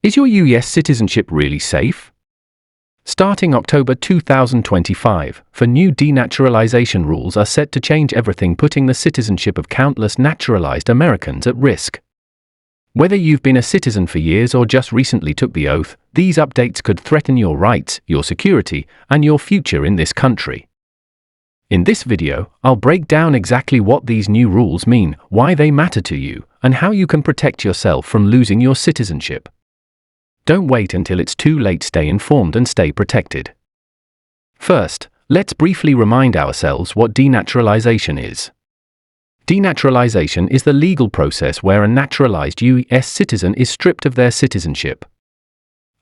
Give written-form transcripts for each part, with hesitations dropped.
Is your US citizenship really safe? Starting October 2025, new denaturalization rules are set to change everything, putting the citizenship of countless naturalized Americans at risk. Whether you've been a citizen for years or just recently took the oath, these updates could threaten your rights, your security, and your future in this country. In this video, I'll break down exactly what these new rules mean, why they matter to you, and how you can protect yourself from losing your citizenship. Don't wait until it's too late. Stay informed and stay protected. First, let's briefly remind ourselves what denaturalization is. Denaturalization is the legal process where a naturalized US citizen is stripped of their citizenship.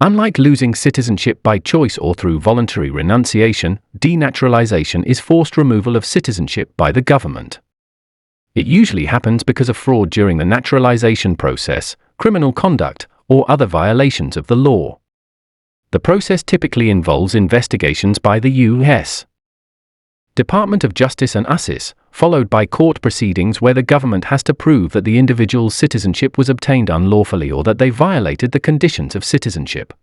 Unlike losing citizenship by choice or through voluntary renunciation, denaturalization is forced removal of citizenship by the government. It usually happens because of fraud during the naturalization process, criminal conduct, or other violations of the law. The process typically involves investigations by the U.S. Department of Justice and USCIS, followed by court proceedings where the government has to prove that the individual's citizenship was obtained unlawfully or that they violated the conditions of citizenship.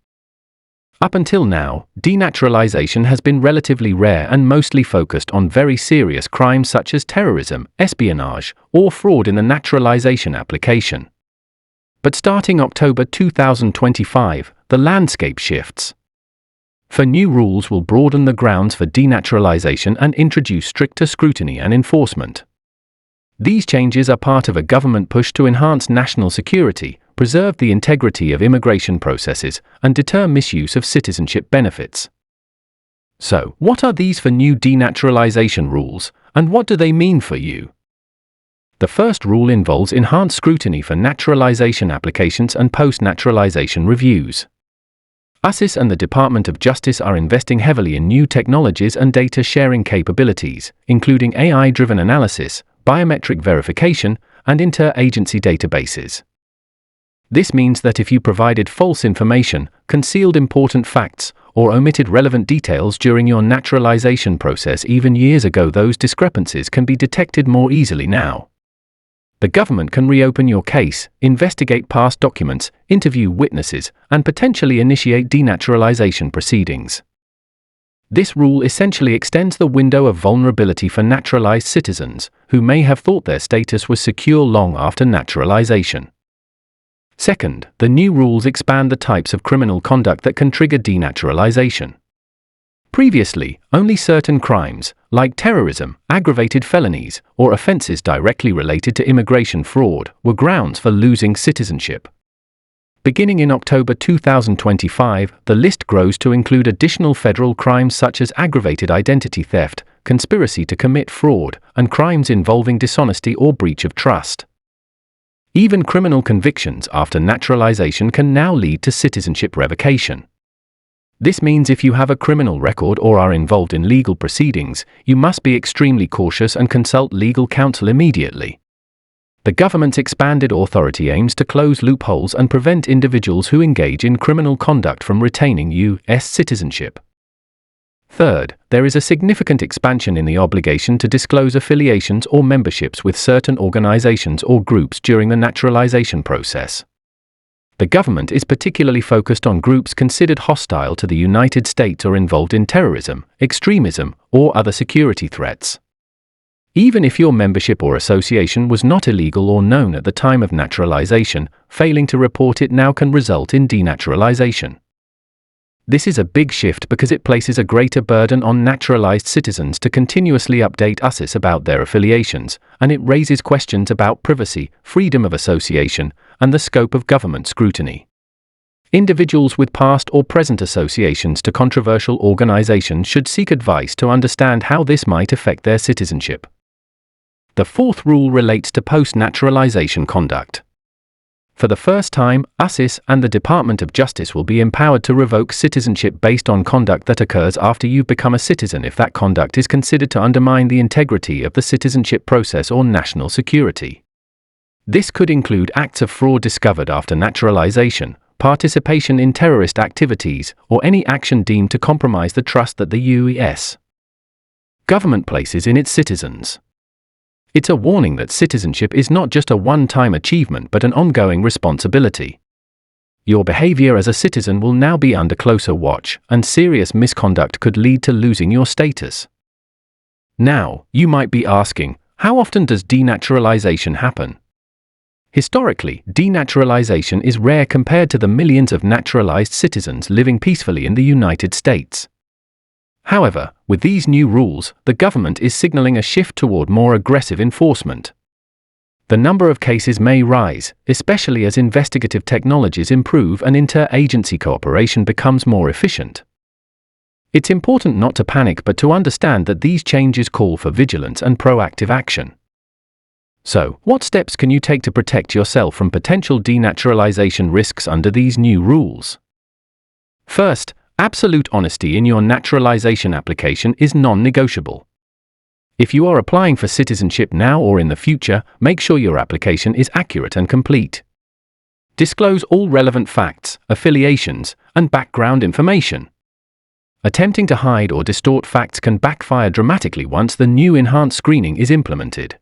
Up until now, denaturalization has been relatively rare and mostly focused on very serious crimes such as terrorism, espionage, or fraud in the naturalization application. But starting October 2025, the landscape shifts. New rules will broaden the grounds for denaturalization and introduce stricter scrutiny and enforcement. These changes are part of a government push to enhance national security, preserve the integrity of immigration processes, and deter misuse of citizenship benefits. So, what are these new denaturalization rules, and what do they mean for you? The first rule involves enhanced scrutiny for naturalization applications and post-naturalization reviews. USCIS and the Department of Justice are investing heavily in new technologies and data sharing capabilities, including AI-driven analysis, biometric verification, and inter-agency databases. This means that if you provided false information, concealed important facts, or omitted relevant details during your naturalization process even years ago, those discrepancies can be detected more easily now. The government can reopen your case, investigate past documents, interview witnesses, and potentially initiate denaturalization proceedings. This rule essentially extends the window of vulnerability for naturalized citizens, who may have thought their status was secure long after naturalization. Second, the new rules expand the types of criminal conduct that can trigger denaturalization. Previously, only certain crimes, like terrorism, aggravated felonies, or offenses directly related to immigration fraud, were grounds for losing citizenship. Beginning in October 2025, the list grows to include additional federal crimes such as aggravated identity theft, conspiracy to commit fraud, and crimes involving dishonesty or breach of trust. Even criminal convictions after naturalization can now lead to citizenship revocation. This means if you have a criminal record or are involved in legal proceedings, you must be extremely cautious and consult legal counsel immediately. The government's expanded authority aims to close loopholes and prevent individuals who engage in criminal conduct from retaining U.S. citizenship. Third, there is a significant expansion in the obligation to disclose affiliations or memberships with certain organizations or groups during the naturalization process. The government is particularly focused on groups considered hostile to the United States or involved in terrorism, extremism, or other security threats. Even if your membership or association was not illegal or known at the time of naturalization, failing to report it now can result in denaturalization. This is a big shift because it places a greater burden on naturalized citizens to continuously update USCIS about their affiliations, and it raises questions about privacy, freedom of association, and the scope of government scrutiny. Individuals with past or present associations to controversial organizations should seek advice to understand how this might affect their citizenship. The fourth rule relates to post-naturalization conduct. For the first time, USCIS and the Department of Justice will be empowered to revoke citizenship based on conduct that occurs after you've become a citizen if that conduct is considered to undermine the integrity of the citizenship process or national security. This could include acts of fraud discovered after naturalization, participation in terrorist activities, or any action deemed to compromise the trust that the U.S. government places in its citizens. It's a warning that citizenship is not just a one-time achievement but an ongoing responsibility. Your behavior as a citizen will now be under closer watch, and serious misconduct could lead to losing your status. Now, you might be asking, how often does denaturalization happen? Historically, denaturalization is rare compared to the millions of naturalized citizens living peacefully in the United States. However, with these new rules, the government is signaling a shift toward more aggressive enforcement. The number of cases may rise, especially as investigative technologies improve and inter-agency cooperation becomes more efficient. It's important not to panic but to understand that these changes call for vigilance and proactive action. So, what steps can you take to protect yourself from potential denaturalization risks under these new rules? First, absolute honesty in your naturalization application is non-negotiable. If you are applying for citizenship now or in the future, make sure your application is accurate and complete. Disclose all relevant facts, affiliations, and background information. Attempting to hide or distort facts can backfire dramatically once the new enhanced screening is implemented.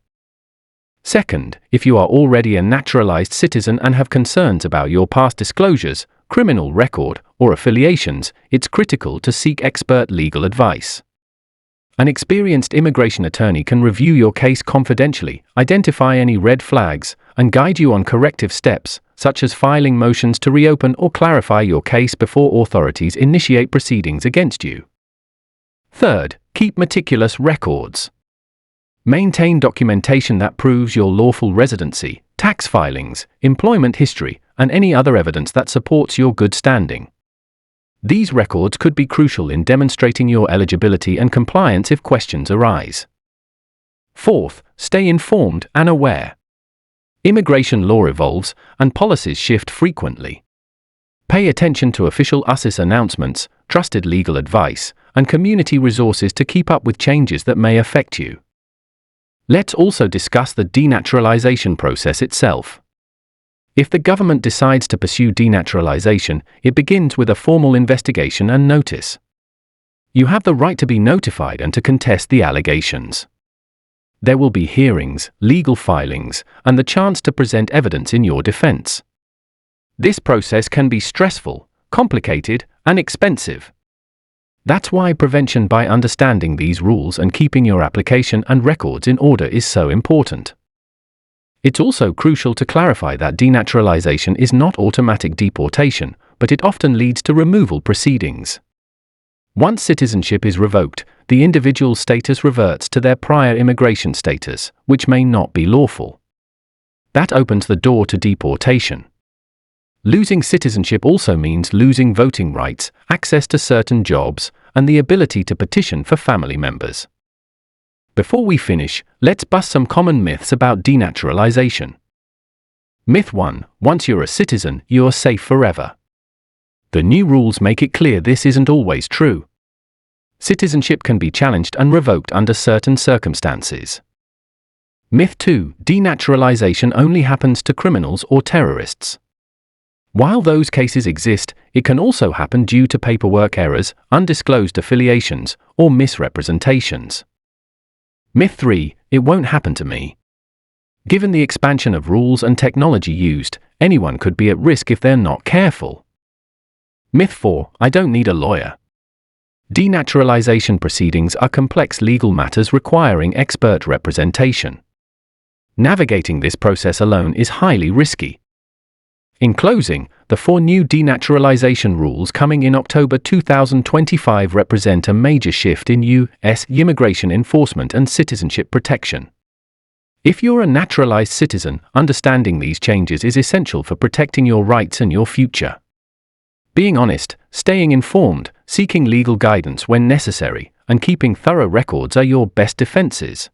Second, if you are already a naturalized citizen and have concerns about your past disclosures, criminal record, or affiliations, it's critical to seek expert legal advice. An experienced immigration attorney can review your case confidentially, identify any red flags, and guide you on corrective steps, such as filing motions to reopen or clarify your case before authorities initiate proceedings against you. Third, keep meticulous records. Maintain documentation that proves your lawful residency, tax filings, employment history, and any other evidence that supports your good standing. These records could be crucial in demonstrating your eligibility and compliance if questions arise. Fourth, stay informed and aware. Immigration law evolves, and policies shift frequently. Pay attention to official USCIS announcements, trusted legal advice, and community resources to keep up with changes that may affect you. Let's also discuss the denaturalization process itself. If the government decides to pursue denaturalization, it begins with a formal investigation and notice. You have the right to be notified and to contest the allegations. There will be hearings, legal filings, and the chance to present evidence in your defense. This process can be stressful, complicated, and expensive. That's why prevention by understanding these rules and keeping your application and records in order is so important. It's also crucial to clarify that denaturalization is not automatic deportation, but it often leads to removal proceedings. Once citizenship is revoked, the individual's status reverts to their prior immigration status, which may not be lawful. That opens the door to deportation. Losing citizenship also means losing voting rights, access to certain jobs, and the ability to petition for family members. Before we finish, let's bust some common myths about denaturalization. Myth 1: once you're a citizen, you're safe forever. The new rules make it clear this isn't always true. Citizenship can be challenged and revoked under certain circumstances. Myth 2: denaturalization only happens to criminals or terrorists. While those cases exist, it can also happen due to paperwork errors, undisclosed affiliations, or misrepresentations. Myth 3: it won't happen to me. Given the expansion of rules and technology used, anyone could be at risk if they're not careful. Myth 4: I don't need a lawyer. Denaturalization proceedings are complex legal matters requiring expert representation. Navigating this process alone is highly risky. In closing, the 4 new denaturalization rules coming in October 2025 represent a major shift in U.S. immigration enforcement and citizenship protection. If you're a naturalized citizen, understanding these changes is essential for protecting your rights and your future. Being honest, staying informed, seeking legal guidance when necessary, and keeping thorough records are your best defenses.